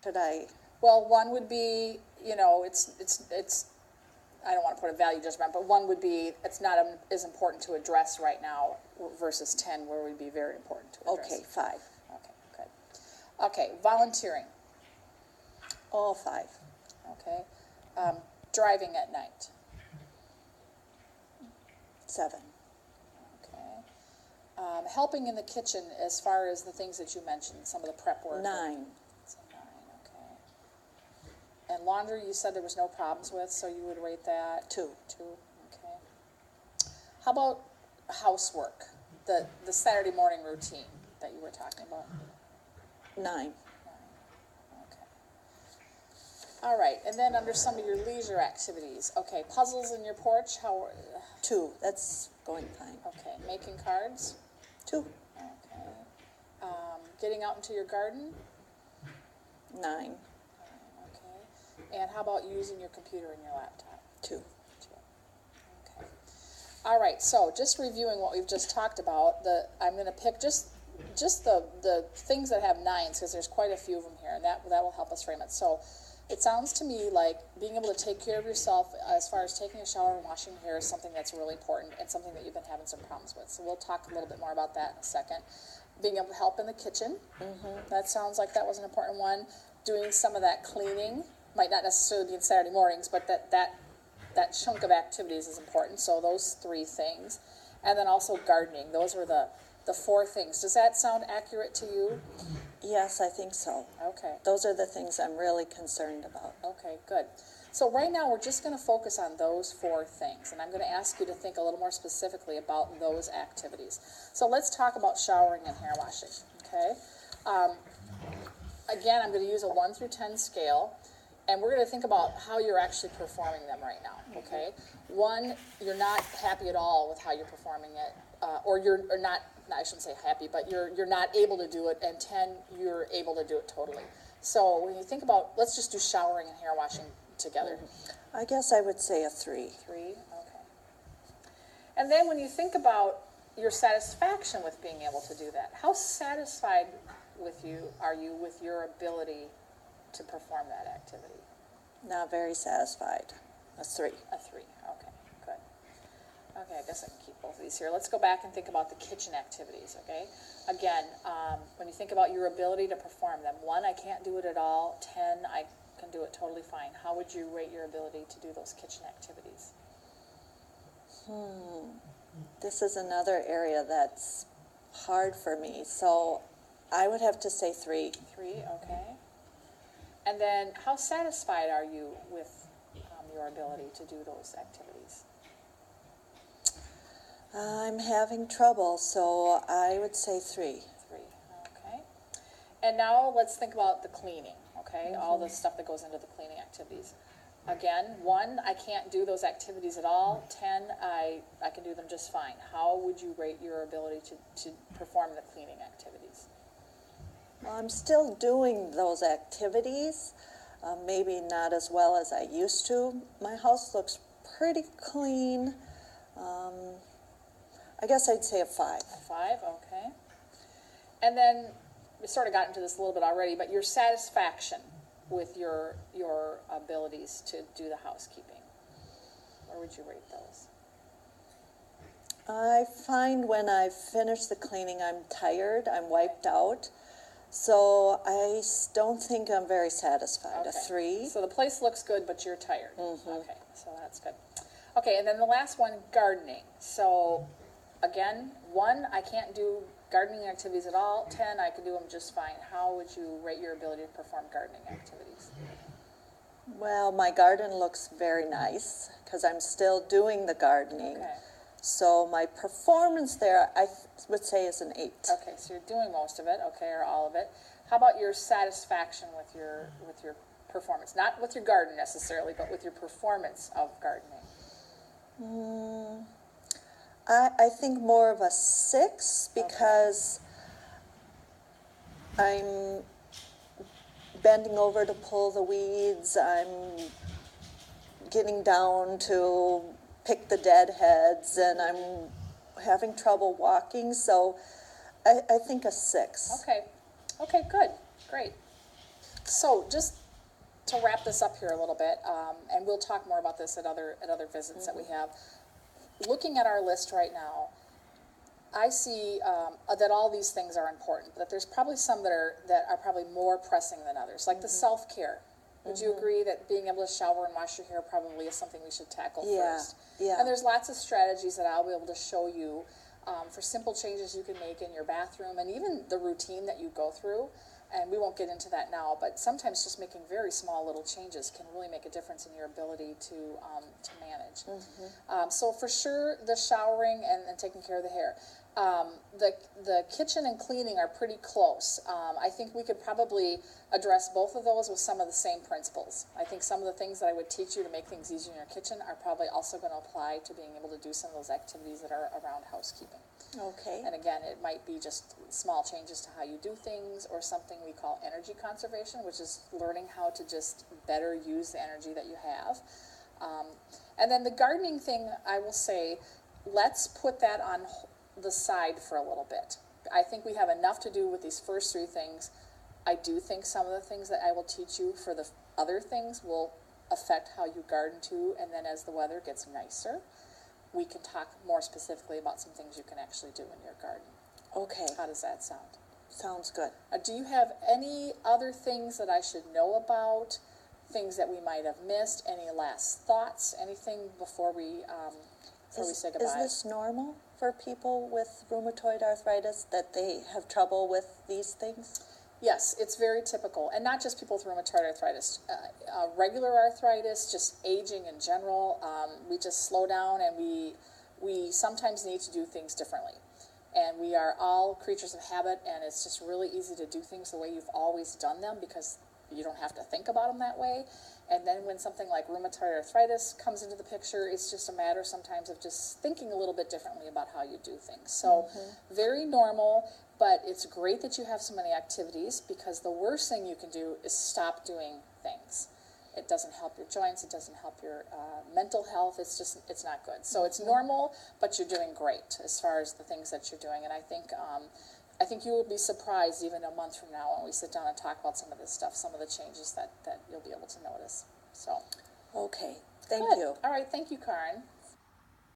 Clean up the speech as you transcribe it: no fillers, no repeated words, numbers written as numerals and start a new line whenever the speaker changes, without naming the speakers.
Should I?
Well, one would be, you know, it's, I don't want to put a value judgment, but one would be, it's not as important to address right now versus 10 where it would be very important to address.
Okay, 5.
Okay, good. Okay, volunteering.
All 5.
Okay. Driving at night.
7.
Okay. Helping in the kitchen as far as the things that you mentioned, some of the prep work.
9.
So 9, okay. And laundry, you said there was no problems with, so you would rate that?
2.
2, okay. How about housework, the Saturday morning routine that you were talking about?
9.
All right, and then under some of your leisure activities, okay, puzzles in your porch, how?
2. That's going fine.
Okay, making cards?
2.
Okay. Getting out into your garden?
9.
Okay. And how about using your computer and your laptop?
2.
2. Okay. All right, so just reviewing what we've just talked about, I'm going to pick just the things that have 9s, because there's quite a few of them here, and that will help us frame it. So it sounds to me like being able to take care of yourself as far as taking a shower and washing your hair is something that's really important and something that you've been having some problems with. So we'll talk a little bit more about that in a second. Being able to help in the kitchen, that sounds like that was an important one. Doing some of that cleaning, might not necessarily be in Saturday mornings, but that chunk of activities is important. So those 3 things. And then also gardening. Those were the 4 things. Does that sound accurate to you?
Yes, I think so.
Okay.
Those are the things I'm really concerned about.
Okay, good. So right now we're just going to focus on those 4 things, and I'm going to ask you to think a little more specifically about those activities. So let's talk about showering and hair washing, okay? Again, I'm going to use a 1 through 10 scale, and we're going to think about how you're actually performing them right now, okay? 1, you're not happy at all with how you're performing it, or you're not, I shouldn't say happy, but you're not able to do it, and 10, you're able to do it totally. So when you think about, let's just do showering and hair washing together.
I guess I would say a 3.
3, okay. And then when you think about your satisfaction with being able to do that, how satisfied are you with your ability to perform that activity?
Not very satisfied. A 3.
A 3, okay, good. Okay, I guess I can keep both of these here. Let's go back and think about the kitchen activities, okay? Again, when you think about your ability to perform them, 1, I can't do it at all. 10, I can do it totally fine. How would you rate your ability to do those kitchen activities?
This is another area that's hard for me, so I would have to say 3.
3, okay. And then how satisfied are you with your ability to do those activities?
I'm having trouble, so I would say 3.
3, okay. And now let's think about the cleaning, okay? All the stuff that goes into the cleaning activities. Again, 1, I can't do those activities at all. 10, I can do them just fine. How would you rate your ability to perform the cleaning activities?
Well, I'm still doing those activities, maybe not as well as I used to. My house looks pretty clean. I guess I'd say a 5.
A 5, okay. And then we sort of got into this a little bit already, but your satisfaction with your abilities to do the housekeeping, where would you rate those?
I find when I finish the cleaning, I'm tired, I'm wiped out, so I don't think I'm very satisfied.
Okay.
A 3.
So the place looks good, but you're tired. Okay, so that's good. Okay, and then the last one, gardening. So again, 1, I can't do gardening activities at all. 10, I can do them just fine. How would you rate your ability to perform gardening activities?
Well, my garden looks very nice because I'm still doing the gardening.
Okay.
So my performance there, I would say, is an 8.
Okay, so you're doing most of it, okay, or all of it. How about your satisfaction with your performance? Not with your garden necessarily, but with your performance of gardening.
I think more of a 6 because I'm bending over to pull the weeds. I'm getting down to pick the dead heads, and I'm having trouble walking. So I think a 6.
Okay, good, great. So just to wrap this up here a little bit, and we'll talk more about this at other visits that we have. Looking at our list right now, I see that all these things are important, but there's probably some that are probably more pressing than others, like the self-care. Would you agree that being able to shower and wash your hair probably is something we should tackle first?
Yeah.
And there's lots of strategies that I'll be able to show you for simple changes you can make in your bathroom and even the routine that you go through. And we won't get into that now, but sometimes just making very small little changes can really make a difference in your ability to manage. So for sure, the showering and taking care of the hair. The kitchen and cleaning are pretty close. I think we could probably address both of those with some of the same principles. I think some of the things that I would teach you to make things easier in your kitchen are probably also going to apply to being able to do some of those activities that are around housekeeping.
Okay.
And again, it might be just small changes to how you do things, or something we call energy conservation, which is learning how to just better use the energy that you have. And then the gardening thing, I will say, let's put that on the side for a little bit. I think we have enough to do with these first three things. I do think some of the things that I will teach you for the other things will affect how you garden too, and then as the weather gets nicer, we can talk more specifically about some things you can actually do in your garden.
Okay.
How does that sound?
Sounds good.
Do you have any other things that I should know about? Things that we might have missed? Any last thoughts? Anything before we say goodbye?
Is this normal for people with rheumatoid arthritis, that they have trouble with these things?
Yes, it's very typical, and not just people with rheumatoid arthritis. Regular arthritis, just aging in general, we just slow down, and we sometimes need to do things differently. And we are all creatures of habit, and it's just really easy to do things the way you've always done them because you don't have to think about them that way. And then when something like rheumatoid arthritis comes into the picture, it's just a matter sometimes of just thinking a little bit differently about how you do things. So very normal, but it's great that you have so many activities, because the worst thing you can do is stop doing things. It doesn't help your joints, it doesn't help your mental health, it's not good. So it's normal, but you're doing great as far as the things that you're doing. And I think you will be surprised even a month from now when we sit down and talk about some of this stuff, some of the changes that you'll be able to notice. So,
Okay, thank
good.
you.
All right, thank you, Karen.